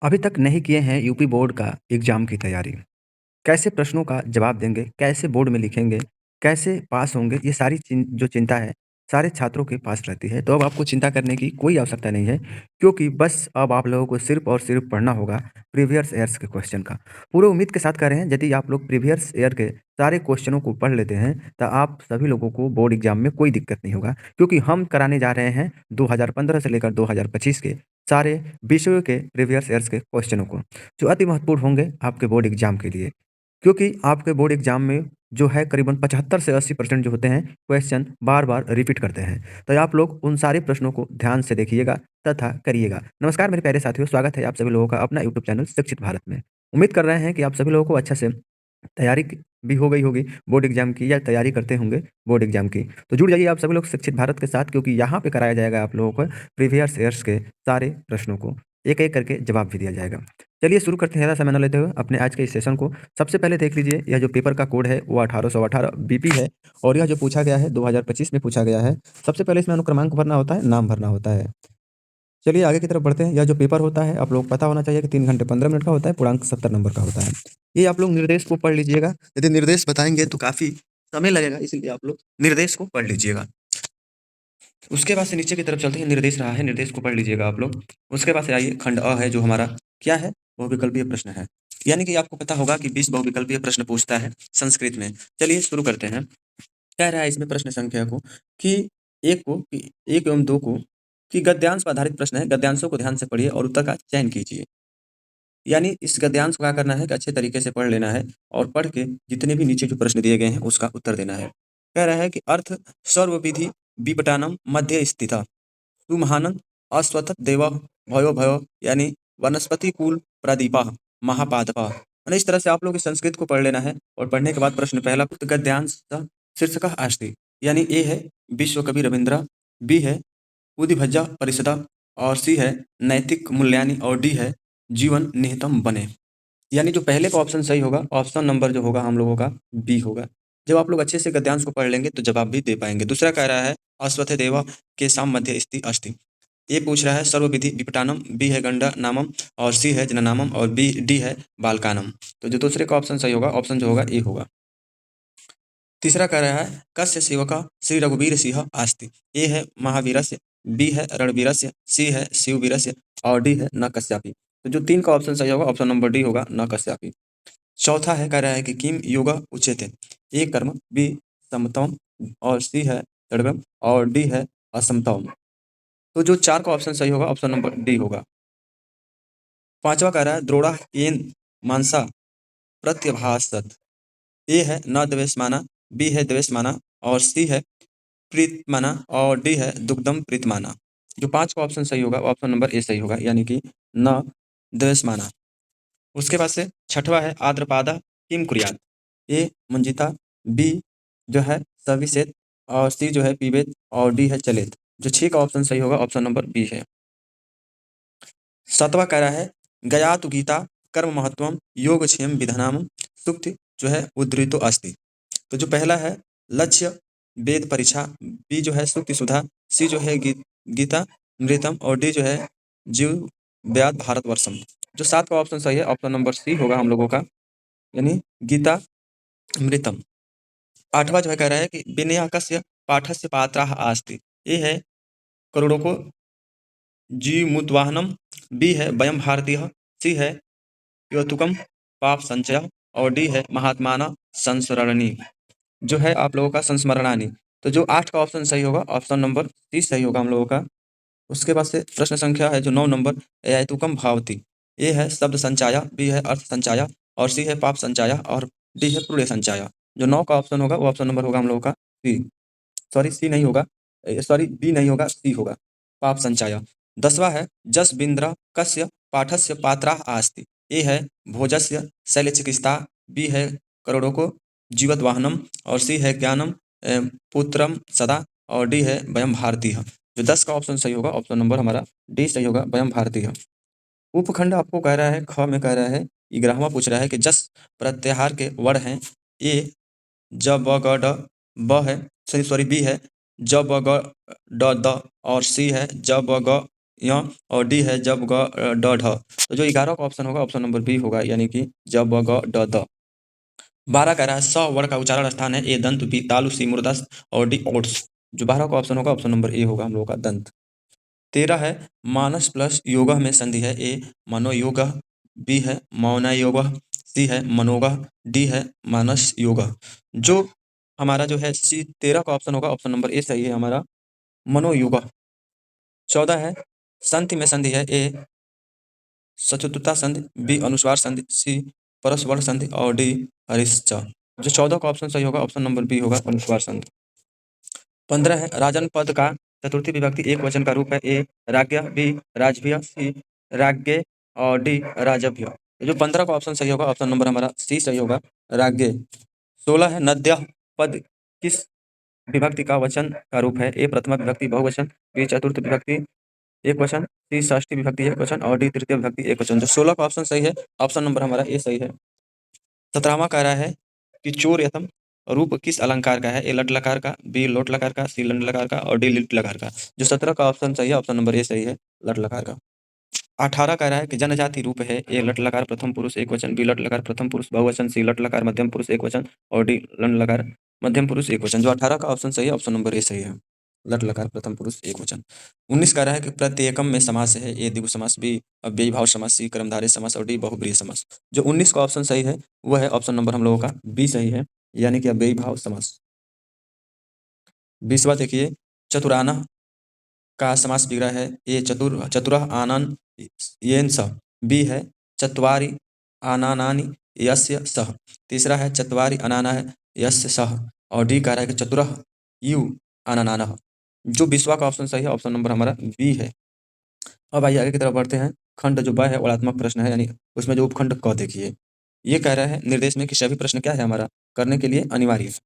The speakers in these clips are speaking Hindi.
अभी तक नहीं किए हैं यूपी बोर्ड का एग्ज़ाम की तैयारी। कैसे प्रश्नों का जवाब देंगे, कैसे बोर्ड में लिखेंगे, कैसे पास होंगे, ये सारी जो चिंता है, सारे छात्रों के पास रहती है। तो अब आपको चिंता करने की कोई आवश्यकता नहीं है, क्योंकि बस अब आप लोगों को सिर्फ़ और सिर्फ़ पढ़ना होगा प्रीवियस ईयर्स के क्वेश्चन का। पूरे उम्मीद के साथ कह रहे हैं, यदि आप लोग प्रीवियस ईयर के सारे क्वेश्चनों को पढ़ लेते हैं, तो आप सभी लोगों को बोर्ड एग्ज़ाम में कोई दिक्कत नहीं होगा, क्योंकि हम कराने जा रहे हैं 2015 से लेकर 2025 के सारे विषयों के प्रीवियस ईयर्स के क्वेश्चनों को, जो अति महत्वपूर्ण होंगे आपके बोर्ड एग्ज़ाम के लिए। क्योंकि आपके बोर्ड एग्ज़ाम में जो है करीबन 75 से 80% जो होते हैं क्वेश्चन बार-बार रिपीट करते हैं। तो आप लोग उन सारे प्रश्नों को ध्यान से देखिएगा तथा करिएगा। नमस्कार मेरे प्यारे साथियों, स्वागत है आप सभी लोगों का अपना यूट्यूब चैनल शिक्षित भारत में। उम्मीद कर रहे हैं कि आप सभी लोगों को अच्छे से तैयारी क भी हो गई होगी बोर्ड एग्ज़ाम की या तैयारी करते होंगे बोर्ड एग्ज़ाम की। तो जुड़ जाइए आप सभी लोग शिक्षित भारत के साथ, क्योंकि यहाँ पे कराया जाएगा आप लोगों को प्रीवियस ईयर्स के सारे प्रश्नों को, एक-एक करके जवाब भी दिया जाएगा। चलिए शुरू करते हैं ज़्यादा समय ना लेते हुए अपने आज के इस सेशन को। सबसे पहले देख लीजिए, यह जो पेपर का कोड है वो 1818 बीपी है और यह जो पूछा गया है 2025 में पूछा गया है। सबसे पहले इसमें अनुक्रमांक भरना होता है, नाम भरना होता है। चलिए आगे की तरफ बढ़ते हैं। यह जो पेपर होता है आप लोगों को पता होना चाहिए कि 3 घंटे 15 मिनट का होता है, पूर्णांक 70 नंबर का होता है। ये आप लोग निर्देश को पढ़ लीजिएगा। यदि निर्देश बताएँगे तो काफ़ी समय लगेगा, इसलिए आप लोग निर्देश को पढ़ लीजिएगा। उसके बाद से नीचे की तरफ चलते हैं, निर्देश रहा है, निर्देश को पढ़ लीजिएगा आप लोग। उसके बाद से आइए खंड अ है जो हमारा क्या है? बहुविकल्पीय प्रश्न है। यानी कि आपको पता होगा कि 20 बहुविकल्पीय प्रश्न पूछता है संस्कृत में। चलिए शुरू करते हैं। कह रहा है इसमें प्रश्न संख्या को कि 1 एवं 2 को कि गद्यांश पर आधारित प्रश्न है, गद्यांशों को ध्यान से पढ़िए और उत्तर का चयन कीजिए। यानी इस गद्यांश को क्या करना है कि अच्छे तरीके से पढ़ लेना है और पढ़ के जितने भी नीचे जो प्रश्न दिए गए हैं उसका उत्तर देना है। कह रहा है कि अर्थ सर्वविधि विपटानम मध्य स्थिता सुमहानन अश्वत्थ देव भयो भयो, यानी वनस्पति कुल प्रदीपः महापादपः। यानी इस तरह से आप लोग इस संस्कृत को पढ़ लेना है और पढ़ने के बाद प्रश्न पहला गद्यांश शीर्षकः अस्ति, यानी ए है विश्व कवि रविंद्र, बी है उदिभज्जा परिषदा और सी है नैतिक मूल्यानि और डी है जीवन निहितम बने। यानी जो पहले का ऑप्शन सही होगा, ऑप्शन नंबर जो होगा हम लोगों का बी होगा। जब आप लोग अच्छे से गद्यांश को पढ़ लेंगे तो जवाब भी दे पाएंगे। दूसरा कह रहा है अश्वत्थ देव के साम मध्य स्थिति अस्ति। ये पूछ रहा है सर्वविधि विपटानम, बी है गंडा नामम और सी है जननामम और बी डी है बालकानम। तो जो दूसरे का ऑप्शन सही होगा, ऑप्शन जो होगा ए होगा। तीसरा कह रहा है कस्य सेवका श्री रघुवीर सिंह आस्ति। ए है महावीरस्य, बी है रणवीरस्य, सी है शिववीरस्य और डी है न कश्यापि। तो जो 3 का ऑप्शन सही होगा, ऑप्शन नंबर डी होगा, न कश्यापि। चौथा है, कह रहा है कि किम योगा उच्यते। ए कर्म, बी समतम और सी है तड़गम और डी है असमतम। तो जो 4 का ऑप्शन सही होगा, ऑप्शन नंबर डी होगा। पांचवा कह रहा है द्रोड़ा येन मानसा प्रत्यभासत। ए है न द्वेषमाना, बी है द्वेषमाना और सी है प्रीतमाना और डी है दुग्धम प्रीतमाना। जो 5 का ऑप्शन सही होगा, ऑप्शन नंबर ए सही होगा, यानी कि न द्वेषमाना। उसके बाद से छठवा है आद्रपादा किम कुर्यात। ए मंजिता, बी जो है सविसेत और सी जो है पीबेत और डी है चलेत। जो 6 का ऑप्शन सही होगा, ऑप्शन नंबर बी है। 7वां कह रहा है गया तु गीता कर्म महत्वम योगक्षेम विधानाम सुक्ति जो है उद्धृतो अस्ति। तो जो पहला है लक्ष्य वेद परीक्षा, बी जो है सुक्ति सुधा, सी जो है गीता मृतम और डी जो है जीव व्याध भारतवर्षम। जो 7 का ऑप्शन सही है, ऑप्शन नंबर सी होगा हम लोगों का, यानी गीता मृतम। 8वां जो है कह रहा है कि विनयाकस्य पाठस्य पात्राः आस्ति। ये है करोड़ों को जीमुद्वाहनम, बी है वयम भारतीय, सी है योतुकम पाप संचय और डी है महात्माना संस्मरणी। जो है आप लोगों का संस्मरणानी। तो जो 8 का ऑप्शन सही होगा, ऑप्शन नंबर सी सही होगा हम लोगों का। उसके बाद से प्रश्न संख्या है जो 9 नंबर एयतुकम भावती। ए है शब्द संचाया, बी है अर्थ संचाया और सी है पाप संचाया और डी है पुण्य संचाया। जो 9 का ऑप्शन होगा वो ऑप्शन नंबर होगा हम लोगों का सी। सॉरी सी नहीं होगा, सॉरी बी नहीं होगा, सी होगा, पाप संचाया। 10वां है जस बिंद्र कस्य पाठस्य पात्रा आस्ति। ए है भोजस्य शैलचिकित्सा, बी है करोड़ों को जीवत वाहनम और सी है ज्ञानम पुत्रम सदा और डी है वयम भारतीय। जो 10 का ऑप्शन सही होगा, ऑप्शन नंबर हमारा डी सही होगा, वयम भारतीय। उपखंड आपको कह रहा है ख में कह रहा है 11वां पूछ रहा है कि जस प्रत्याहार के वर्ण हैं। ए ज ब ग ड ब है, सॉरी बी है ज ब ग ड द और सी है ज ब ग य और डी है जब ग ड ढ। तो जो 11 का ऑप्शन होगा ऑप्शन नंबर बी होगा, यानी कि जब ग ड द। 12 कह रहा है स वर्ण का उच्चारण स्थान है, ए दंत, बी तालु, सी मूर्धस और डी ओट्स। जो 12 का ऑप्शन होगा ऑप्शन नंबर ए होगा हम लोगों का दंत। 13 है मानस प्लस योगः में संधि है, ए मनोयोगः, बी है मौनयोगः, सी है मनोगः, डी है मानस योगः। जो हमारा जो है सी 13 का ऑप्शन होगा ऑप्शन नंबर ए सही है हमारा, मनोयोगः। 14 है संधि में संधि है, ए सचतुता संधि, बी अनुस्वार संधि, सी परस्वर संधि और डी हरिश्च। जो 14 का ऑप्शन सही होगा ऑप्शन नंबर बी होगा अनुस्वार संधि। 15 है राजन पद का चतुर्थी विभक्ति एक वचन का रूप है, ए राज्ञ, बी राजभ्य, सी राज्ञे और डी राजभ्य। जो 15 का ऑप्शन सही होगा ऑप्शन नंबर हमारा सी सही होगा, राज्ञे। 16 है नद्य पद किस विभक्ति का वचन का रूप है, ए प्रथमा विभक्ति बहुवचन, बी चतुर्थ विभक्ति एक वचन, सी षष्ठी विभक्ति एक वचन और डी तृतीय विभक्ति एक वचन। जो 16 का ऑप्शन सही है ऑप्शन नंबर हमारा ए सही है। 17वां कह रहा है कि चोर्यतम रूप किस अलंकार का है, ए लट लकार का, बी लोट लकार का, सी लंड लकार का और डी लिट लकार का। जो 17 का ऑप्शन सही है ऑप्शन नंबर ए सही है, लट लकार का। 18 कह रहा है कि जनजाति रूप है, ए लट लकार प्रथम पुरुष एक वचन, बी लट लकार प्रथम पुरुष बहुवचन, सी लट लकार मध्यम पुरुष एक वचन और डी लंड लकार मध्यम पुरुष एक वचन। जो 18 का ऑप्शन सही है ऑप्शन नंबर ए सही है, लट लकार प्रथम पुरुष एक वचन। 19 कह रहा है कि प्रत्येकम में समास है, ए द्विगु समास, बी अव्ययी भाव समास, सी कर्मधारय समास और डी बहुब्रीहि समास। जो 19 का ऑप्शन सही है वो है ऑप्शन नंबर हम लोगों का बी सही है, यानी कि अव्ययी भाव समास। 20वां देखिए चतुराना का समास विग्रह है, ए चतुरः आनन येन सह, बी है चत्वारि आनानानि यस्य सह, तीसरा है चत्वारि अनानाः यस्य सह और डी कह रहा है कि चतुरः यु अनानानः। जो 20वां का ऑप्शन सही है ऑप्शन नंबर हमारा बी है। अब आइए आगे की तरफ बढ़ते हैं। खंड जो ब है वर्णात्मक प्रश्न है, यानी उसमें जो उपखंड क देखिए, ये कह रहा है निर्देश में कि सभी प्रश्न क्या है हमारा करने के लिए अनिवार्य है।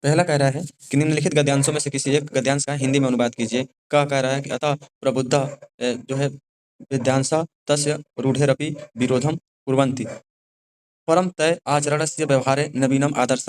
पहला कह रहा है कि निम्नलिखित गद्यांशों में से किसी एक गद्यांश का हिंदी में अनुवाद कीजिए। क कह रहा है कि अतः प्रबुद्ध जो है विद्यांसा तस्य रूढ़ेरपि विरोधम कुर्वन्ति परम तय आचरणस्य व्यवहारे नवीनम आदर्श।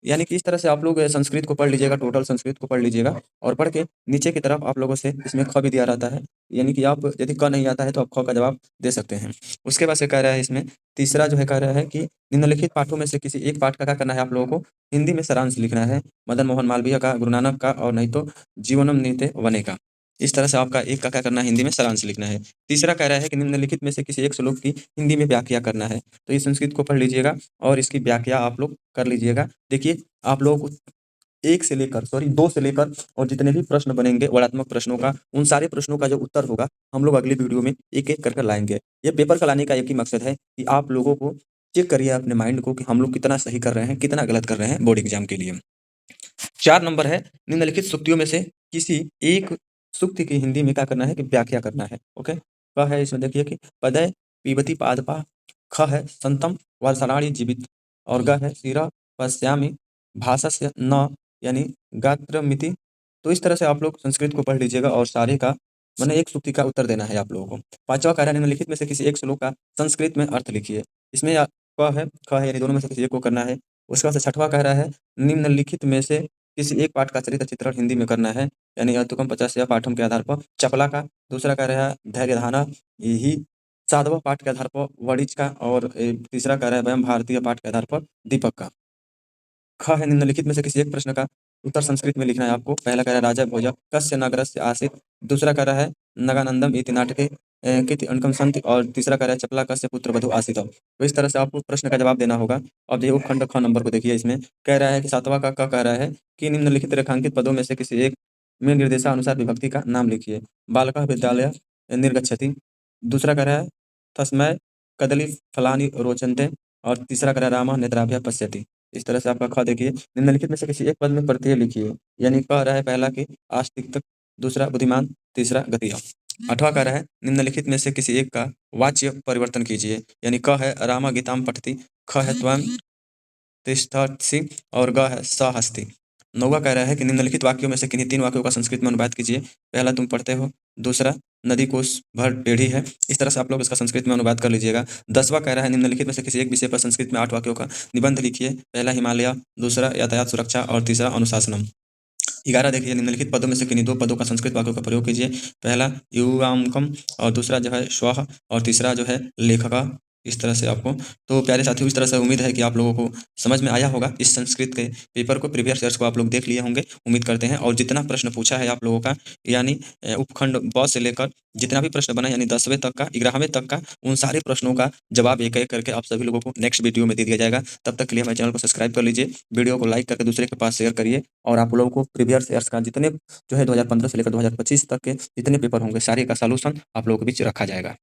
यानी कि इस तरह से आप लोग संस्कृत को पढ़ लीजिएगा, टोटल संस्कृत को पढ़ लीजिएगा और पढ़ के नीचे की तरफ आप लोगों से इसमें ख भी दिया रहता है, यानी कि आप यदि क नहीं आता है तो आप ख का जवाब दे सकते हैं। उसके बाद से कह रहा है इसमें तीसरा जो है कह रहा है कि निम्नलिखित पाठों में से किसी एक पाठ का क्या करना है आप लोगों को हिंदी में सारांश लिखना है, मदन मोहन मालवीय का, गुरु नानक का और नहीं तो जीवनम नीते वने का। इस तरह से आपका एक का क्या करना है हिंदी में सारांश लिखना है। तीसरा कह रहा है कि निम्नलिखित में से किसी एक श्लोक की हिंदी में व्याख्या करना है। तो ये संस्कृत को पढ़ लीजिएगा और इसकी व्याख्या आप लोग कर लीजिएगा। देखिए आप लोगों को 1 से लेकर 2 से लेकर और जितने भी प्रश्न बनेंगे वर्णात्मक प्रश्नों का, उन सारे प्रश्नों का जो उत्तर होगा हम लोग अगली वीडियो में एक-एक कर लाएँगे। ये पेपर का लाने का एक ही मकसद है कि आप लोगों को चेक करिए अपने माइंड को कि हम लोग कितना सही कर रहे हैं, कितना गलत कर रहे हैं बोर्ड एग्जाम के लिए। 4 नंबर है निम्नलिखित सूक्तियों में से किसी एक सूक्ति की हिंदी में क्या करना है कि व्याख्या करना है। ओके, क है इसमें देखिए कि पदय पिबति पादपा, ख है सन्तम वर्षणानि जीवित और ग है शिरः पश्यामि भासस्य न, यानी गात्रमिति। तो इस तरह से आप लोग संस्कृत को पढ़ लीजिएगा और सारे का माने एक सूक्ति का उत्तर देना है आप लोगों को। 5वां कह रहा है निम्नलिखित में से किसी एक श्लोक का संस्कृत में अर्थ लिखिए। इसमें क है, ख है, यानी दोनों में से किसी एक को करना है। उसके बाद से 6वां कह रहा है निम्नलिखित में से किसी एक पाठ का चरित्र चित्रण हिंदी में करना है, यानी अतुकम 50 पाठों के आधार पर चपला का। दूसरा कह रहा है धैर्यधाना ही। 7वां पाठ के आधार पर वणिज का और तीसरा कह रहा है वयम भारतीय पाठ के आधार पर दीपक का। ख है निम्नलिखित में से किसी एक प्रश्न का उत्तर संस्कृत में लिखना है आपको। पहला कह रहा है राजा भोज कस्य नगरस्य आसीत्, दूसरा कह रहा है नगानंदम इति नाटके किति अणकम सन्ति और तीसरा कह रहा है चपला कस्य पुत्र वधू आसीत्। तो इस तरह से आपको प्रश्न का जवाब देना होगा। अब देखिए उपखंड ख नंबर को देखिए, इसमें कह रहा है कि 7वां का क कह रहा है कि निम्नलिखित रेखांकित पदों में से किसी एक में निर्देशानुसार विभक्ति का नाम लिखिए। बालकः विद्यालय निर्गच्छति, दूसरा कह रहा है तस्मै कदली फलानि रोचन्ते और तीसरा कह रहा है रामः नेत्राभ्यः पश्यति। इस तरह से आपका ख देखिए निम्नलिखित में से किसी एक पद में प्रत्यय लिखिए, यानी कह रहा है पहला कि आस्तिक, दूसरा बुद्धिमान, तीसरा गतिया। 8वां कह रहा है निम्नलिखित में से किसी एक का वाच्य परिवर्तन कीजिए, यानी क है राम गीताम पठति, ख है त्वं तिष्ठसि और ग है स हस्ति। 9वां कह रहा है कि निम्नलिखित वाक्यों में से किन्हीं 3 वाक्यों का संस्कृत में अनुवाद कीजिए। पहला तुम पढ़ते हो, दूसरा नदी कोस भर टेढ़ी है। इस तरह से आप लोग इसका संस्कृत में अनुवाद कर लीजिएगा। 10वां कह रहा है निम्नलिखित में से किसी एक विषय पर संस्कृत में 8 वाक्यों का निबंध लिखिए। पहला हिमालय, दूसरा यातायात सुरक्षा और तीसरा अनुशासनम। 11 देखिए, निम्नलिखित पदों में से किन्हीं 2 पदों का संस्कृत वाक्यों का प्रयोग कीजिए। पहला युगांकम और दूसरा जो है स्वः और तीसरा जो है लेखका। इस तरह से आपको तो प्यारे साथियों, इस तरह से उम्मीद है कि आप लोगों को समझ में आया होगा। इस संस्कृत के पेपर को, प्रीवियस ईयर्स को आप लोग देख लिए होंगे, उम्मीद करते हैं। और जितना प्रश्न पूछा है आप लोगों का, यानी उपखंड ब से लेकर जितना भी प्रश्न बना, यानी 10वें तक का, 11वें तक का, उन सारे प्रश्नों का जवाब एक-एक करके आप सभी लोगों को नेक्स्ट वीडियो में दे दिया जाएगा। तब तक के लिए हमारे चैनल को सब्सक्राइब कर लीजिए, वीडियो को लाइक करके दूसरे के पास शेयर करिए और आप लोगों को प्रीवियस ईयर्स का जितने जो है 2015 से लेकर 2025 तक के जितने पेपर होंगे, सारे का सॉल्यूशन आप लोगों के बीच रखा जाएगा।